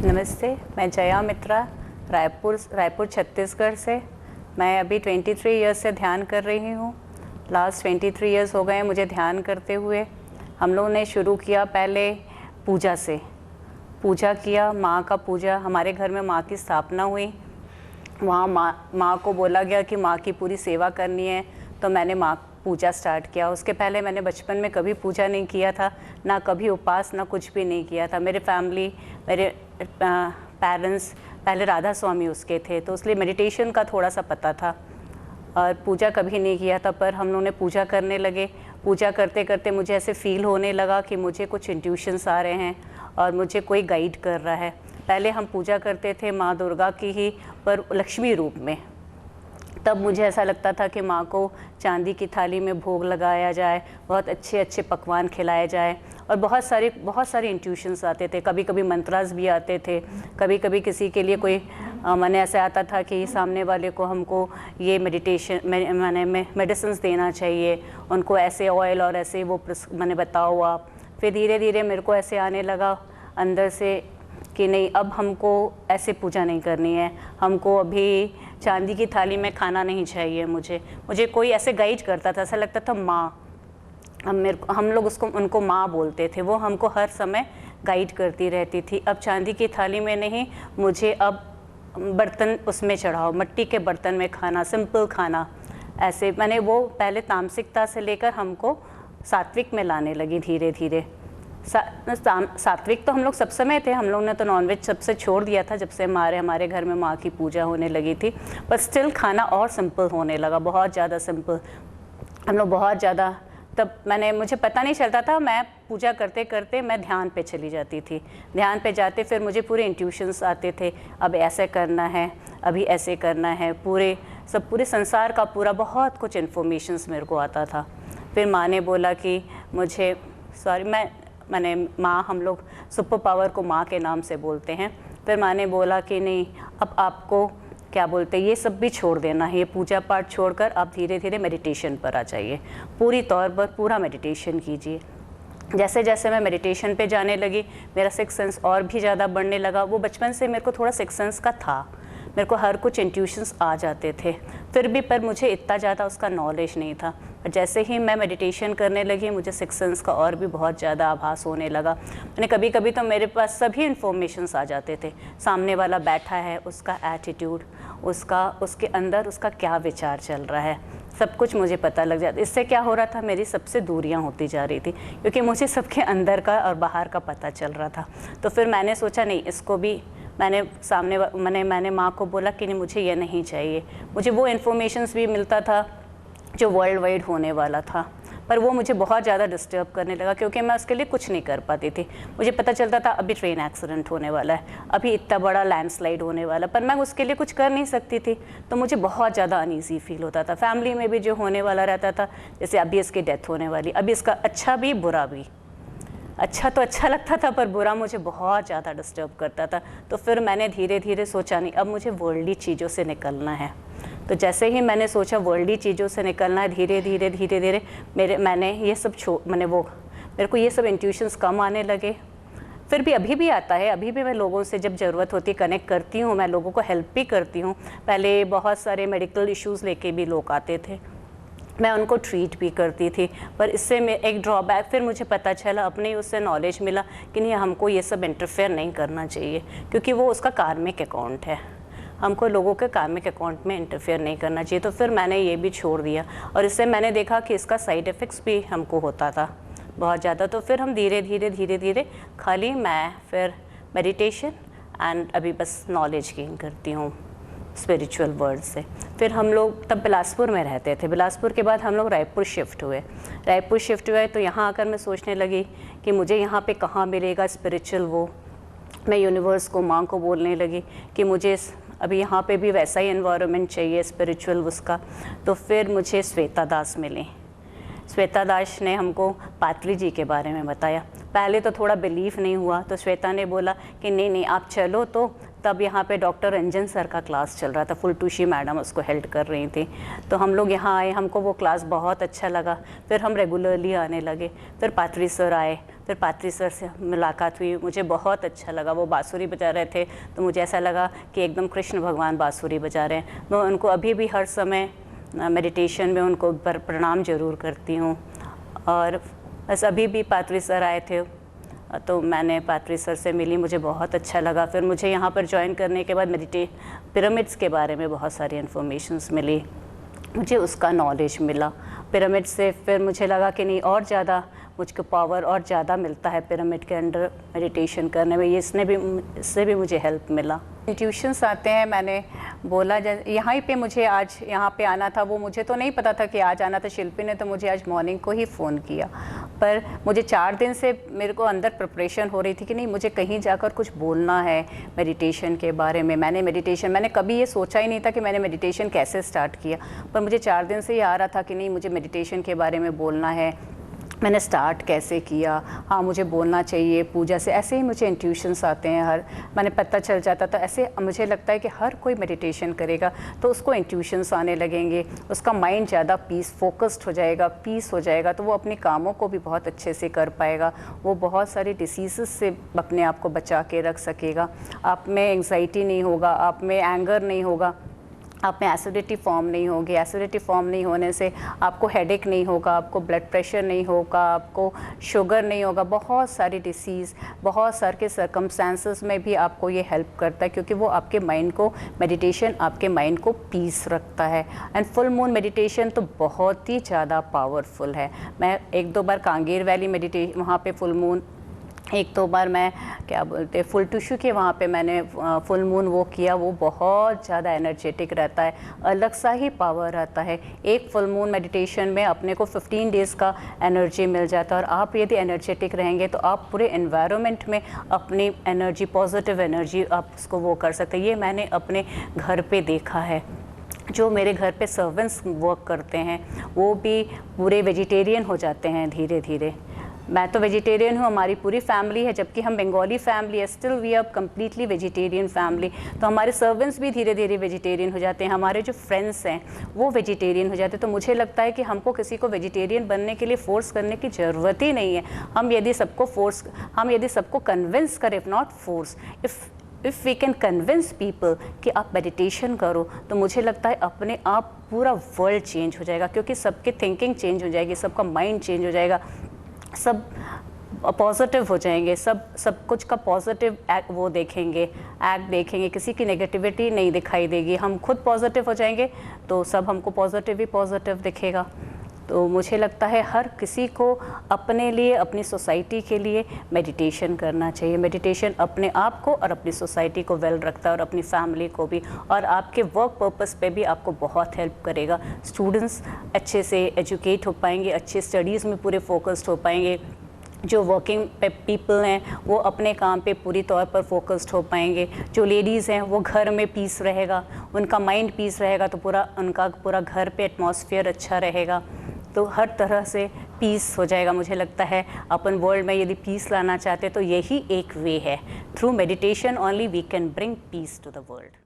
नमस्ते, मैं जया मित्रा, रायपुर छत्तीसगढ़ से। मैं अभी 23 इयर्स से ध्यान कर रही हूँ। लास्ट 23 इयर्स हो गए मुझे ध्यान करते हुए। हम लोगों ने शुरू किया पहले पूजा से, पूजा किया, माँ का पूजा। हमारे घर में माँ की स्थापना हुई। वहाँ माँ को बोला गया कि माँ की पूरी सेवा करनी है, तो मैंने माँ पूजा स्टार्ट किया। उसके पहले मैंने बचपन में कभी पूजा नहीं किया था, ना कभी उपवास, ना कुछ भी नहीं किया था। मेरे पेरेंट्स पहले राधा स्वामी उसके थे, तो इसलिए मेडिटेशन का थोड़ा सा पता था और पूजा कभी नहीं किया था। पर हम लोगों ने पूजा करने लगे। पूजा करते करते मुझे ऐसे फील होने लगा कि मुझे कुछ इंट्यूशंस आ रहे हैं और मुझे कोई गाइड कर रहा है। पहले हम पूजा करते थे माँ दुर्गा की ही, पर लक्ष्मी रूप में। तब मुझे ऐसा लगता था कि माँ को चांदी की थाली में भोग लगाया जाए, बहुत अच्छे अच्छे पकवान खिलाए जाए, और बहुत सारे इंट्यूशंस आते थे। कभी कभी मंत्रास भी आते थे, कभी कभी किसी के लिए कोई मैंने ऐसा आता था कि सामने वाले को हमको ये मेडिसिन्स देना चाहिए, उनको ऐसे ऑयल और ऐसे वो मैंने बताओ आप। फिर धीरे धीरे मेरे को ऐसे आने लगा अंदर से कि नहीं, अब हमको ऐसे पूजा नहीं करनी है, हमको अभी चांदी की थाली में खाना नहीं चाहिए। मुझे कोई ऐसे गाइड करता था, ऐसा लगता था माँ, हम लोग उनको माँ बोलते थे, वो हमको हर समय गाइड करती रहती थी। अब चांदी की थाली में नहीं, मुझे अब बर्तन उसमें चढ़ाओ, मिट्टी के बर्तन में खाना, सिंपल खाना। ऐसे मैंने वो पहले तामसिकता से लेकर हमको सात्विक में लाने लगी धीरे धीरे। सात्विक तो हम लोग सब समय थे, हम लोग ने तो नॉनवेज सबसे छोड़ दिया था जब से हमारे घर में माँ की पूजा होने लगी थी। पर स्टिल खाना और सिंपल होने लगा, बहुत ज़्यादा सिंपल। हम लोग बहुत ज़्यादा, तब मुझे पता नहीं चलता था, मैं पूजा करते करते मैं ध्यान पे चली जाती थी। ध्यान पे जाते फिर मुझे पूरे इंट्यूशंस आते थे, अब ऐसे करना है, अभी ऐसे करना है, पूरे संसार का पूरा बहुत कुछ इन्फॉर्मेशंस मेरे को आता था। फिर माँ ने बोला कि मुझे माँ, हम लोग सुपर पावर को माँ के नाम से बोलते हैं। फिर माँ ने बोला कि नहीं, अब आपको क्या बोलते हैं, ये सब भी छोड़ देना है, ये पूजा पाठ छोड़कर आप धीरे धीरे मेडिटेशन पर आ जाइए, पूरी तौर पर पूरा मेडिटेशन कीजिए। जैसे जैसे मैं मेडिटेशन पे जाने लगी, मेरा सिक्स सेंस और भी ज़्यादा बढ़ने लगा। वो बचपन से मेरे को थोड़ा सिक्स सेंस का था, मेरे को हर कुछ इंट्यूशंस आ जाते थे, फिर भी पर मुझे इतना ज़्यादा उसका नॉलेज नहीं था। और जैसे ही मैं मेडिटेशन करने लगी, मुझे सिक्स सेंस का और भी बहुत ज़्यादा आभास होने लगा। मैंने कभी कभी तो मेरे पास सभी इन्फॉर्मेशंस आ जाते थे, सामने वाला बैठा है, उसका एटीट्यूड, उसके अंदर उसका क्या विचार चल रहा है, सब कुछ मुझे पता लग जाता। इससे क्या हो रहा था, मेरी सबसे दूरियां होती जा रही थी, क्योंकि मुझे सबके अंदर का और बाहर का पता चल रहा था। तो फिर मैंने सोचा नहीं, इसको भी मैंने माँ को बोला कि नहीं, मुझे ये नहीं चाहिए। मुझे वो इन्फॉर्मेशंस भी मिलता था जो वर्ल्ड वाइड होने वाला था, पर वो मुझे बहुत ज़्यादा डिस्टर्ब करने लगा, क्योंकि मैं उसके लिए कुछ नहीं कर पाती थी। मुझे पता चलता था अभी ट्रेन एक्सीडेंट होने वाला है, अभी इतना बड़ा लैंडस्लाइड होने वाला, पर मैं उसके लिए कुछ कर नहीं सकती थी। तो मुझे बहुत ज़्यादा अनईजी फील होता था। फैमिली में भी जो होने वाला रहता था, जैसे अभी इसकी डेथ होने वाली, अभी इसका अच्छा भी बुरा भी, अच्छा तो अच्छा लगता था, पर बुरा मुझे बहुत ज़्यादा डिस्टर्ब करता था। तो फिर मैंने धीरे धीरे सोचा नहीं, अब मुझे वर्ल्डली चीज़ों से निकलना है। तो जैसे ही मैंने सोचा वर्ल्डली चीज़ों से निकलना है, धीरे धीरे मेरे को ये सब इंट्यूशंस कम आने लगे। फिर भी अभी भी आता है, अभी भी मैं लोगों से जब ज़रूरत होती है कनेक्ट करती हूँ, मैं लोगों को हेल्प भी करती हूँ। पहले बहुत सारे मेडिकल इश्यूज़ लेके भी लोग आते थे, मैं उनको ट्रीट भी करती थी। पर इससे मैं एक ड्रॉबैक फिर मुझे पता चला, अपने उससे नॉलेज मिला कि नहीं, हमको ये सब इंटरफेयर नहीं करना चाहिए, क्योंकि वो उसका कार्मिक अकाउंट है, हमको लोगों के कार्मिक अकाउंट में इंटरफेयर नहीं करना चाहिए। तो फिर मैंने ये भी छोड़ दिया, और इससे मैंने देखा कि इसका साइड इफ़ेक्ट्स भी हमको होता था बहुत ज़्यादा। तो फिर हम धीरे धीरे खाली मैं फिर मेडिटेशन एंड अभी बस नॉलेज गेन करती हूँ स्पिरिचुअल वर्ल्ड से। फिर हम लोग तब बिलासपुर में रहते थे, बिलासपुर के बाद हम लोग रायपुर शिफ्ट हुए। तो यहाँ आकर मैं सोचने लगी कि मुझे यहाँ पे कहाँ मिलेगा स्पिरिचुअल वो। मैं यूनिवर्स को, माँ को बोलने लगी कि मुझे अभी यहाँ पे भी वैसा ही एनवायरनमेंट चाहिए स्पिरिचुअल उसका। तो फिर मुझे श्वेता दास मिली। श्वेता दास ने हमको पात्री जी के बारे में बताया। पहले तो थोड़ा बिलीफ नहीं हुआ, तो श्वेता ने बोला कि नहीं आप चलो, तो तब यहाँ पे डॉक्टर रंजन सर का क्लास चल रहा था, फुलटूशी मैडम उसको हेल्प कर रही थी। तो हम लोग यहाँ आए, हमको वो क्लास बहुत अच्छा लगा, फिर हम रेगुलरली आने लगे। फिर पात्री सर आए, फिर पात्री सर से मुलाकात हुई, मुझे बहुत अच्छा लगा। वो बांसुरी बजा रहे थे तो मुझे ऐसा लगा कि एकदम कृष्ण भगवान बांसुरी बजा रहे हैं। मैं उनको अभी भी हर समय मेडिटेशन में उनको प्रणाम जरूर करती हूँ। और बस अभी भी पात्री सर आए थे तो मैंने पात्री सर से मिली, मुझे बहुत अच्छा लगा। फिर मुझे यहाँ पर ज्वाइन करने के बाद पिरामिड्स के बारे में बहुत सारी इन्फॉर्मेशंस मिली, मुझे उसका नॉलेज मिला। पिरामिड से फिर मुझे लगा कि नहीं, और ज़्यादा मुझको पावर और ज़्यादा मिलता है पिरामिड के अंडर मेडिटेशन करने में, इससे भी मुझे हेल्प मिला। इंट्यूशंस आते हैं, मैंने बोला यहाँ पे मुझे आज यहाँ पे आना था, वो मुझे तो नहीं पता था कि आज आना था। शिल्पी ने तो मुझे आज मॉर्निंग को ही फ़ोन किया, पर मुझे 4 दिन से मेरे को अंदर प्रिपरेशन हो रही थी कि नहीं, मुझे कहीं जाकर कुछ बोलना है मेडिटेशन के बारे में। मैंने कभी ये सोचा ही नहीं था कि मैंने मेडिटेशन कैसे स्टार्ट किया, पर मुझे 4 दिन से ये आ रहा था कि नहीं, मुझे मेडिटेशन के बारे में बोलना है। मैंने स्टार्ट कैसे किया, हाँ मुझे बोलना चाहिए पूजा से, ऐसे ही मुझे इंट्यूशंस आते हैं। मैंने पता चल जाता था, ऐसे मुझे लगता है कि हर कोई मेडिटेशन करेगा तो उसको इंट्यूशंस आने लगेंगे, उसका माइंड ज़्यादा फोकस्ड हो जाएगा, पीस हो जाएगा, तो वो अपने कामों को भी बहुत अच्छे से कर पाएगा, वो बहुत सारी डिसीज़ से अपने आप को बचा के रख सकेगा। आप में एंग्जाइटी नहीं होगा, आप में एंगर नहीं होगा, आप में एसिडिटी फॉर्म नहीं होगी। एसिडिटी फॉर्म नहीं होने से आपको हेडेक नहीं होगा, आपको ब्लड प्रेशर नहीं होगा, आपको शुगर नहीं होगा। बहुत सारी डिसीज़, बहुत सारे के सर्कमस्टांसेस में भी आपको ये हेल्प करता है, क्योंकि वो आपके माइंड को, मेडिटेशन आपके माइंड को पीस रखता है। एंड फुल मून मेडिटेशन तो बहुत ही ज़्यादा पावरफुल है। मैं 1-2 बार कांगेर वैली मेडिटेशन, वहाँ पे फुल मून, 1-2 बार मैं क्या बोलते फुलटूशू के वहाँ पे मैंने फुल मून वो किया, वो बहुत ज़्यादा एनर्जेटिक रहता है, अलग सा ही पावर आता है। एक फुल मून मेडिटेशन में अपने को 15 डेज़ का एनर्जी मिल जाता है। और आप यदि एनर्जेटिक रहेंगे तो आप पूरे एनवायरनमेंट में अपनी एनर्जी, पॉजिटिव एनर्जी आप उसको वो कर सकते हैं। ये मैंने अपने घर पे देखा है। जो मेरे घर पे सर्वेंट्स वर्क करते हैं वो भी पूरे वेजिटेरियन हो जाते हैं धीरे धीरे। मैं तो वेजिटेरियन हूँ, हमारी पूरी फैमिली है, जबकि हम बंगाली फैमिली है, still we are completely vegetarian family. तो हमारे सर्वेंट्स भी धीरे धीरे वेजिटेरियन हो जाते हैं, हमारे जो फ्रेंड्स हैं वो वेजिटेरियन हो जाते हैं। तो मुझे लगता है कि हमको किसी को वेजिटेरियन बनने के लिए फ़ोर्स करने की ज़रूरत ही नहीं है। हम यदि सबको कन्विंस करें, if not force, if we can convince people कि आप मेडिटेशन करो, तो मुझे लगता है अपने आप पूरा वर्ल्ड चेंज हो जाएगा, क्योंकि सबकी थिंकिंग चेंज हो जाएगी, सबका माइंड चेंज हो जाएगा, सब पॉजिटिव हो जाएंगे, सब कुछ का पॉजिटिव वो देखेंगे, किसी की नेगेटिविटी नहीं दिखाई देगी। हम खुद पॉजिटिव हो जाएंगे तो सब हमको पॉजिटिव ही पॉजिटिव दिखेगा। तो मुझे लगता है हर किसी को अपने लिए, अपनी सोसाइटी के लिए मेडिटेशन करना चाहिए। मेडिटेशन अपने आप को और अपनी सोसाइटी को वेल रखता है, और अपनी फैमिली को भी, और आपके वर्क पर्पस पे भी आपको बहुत हेल्प करेगा। स्टूडेंट्स अच्छे से एजुकेट हो पाएंगे, अच्छे स्टडीज़ में पूरे फोकस्ड हो पाएंगे। जो वर्किंग पीपल हैं वो अपने काम पे पूरी तौर पर फोकस्ड हो पाएंगे। जो लेडीज़ हैं वो घर में पीस रहेगा, उनका माइंड पीस रहेगा, तो उनका पूरा घर पे एटमॉस्फेयर अच्छा रहेगा, तो हर तरह से पीस हो जाएगा। मुझे लगता है अपन वर्ल्ड में यदि पीस लाना चाहते तो यही एक वे है। Through meditation only we can bring peace to the world.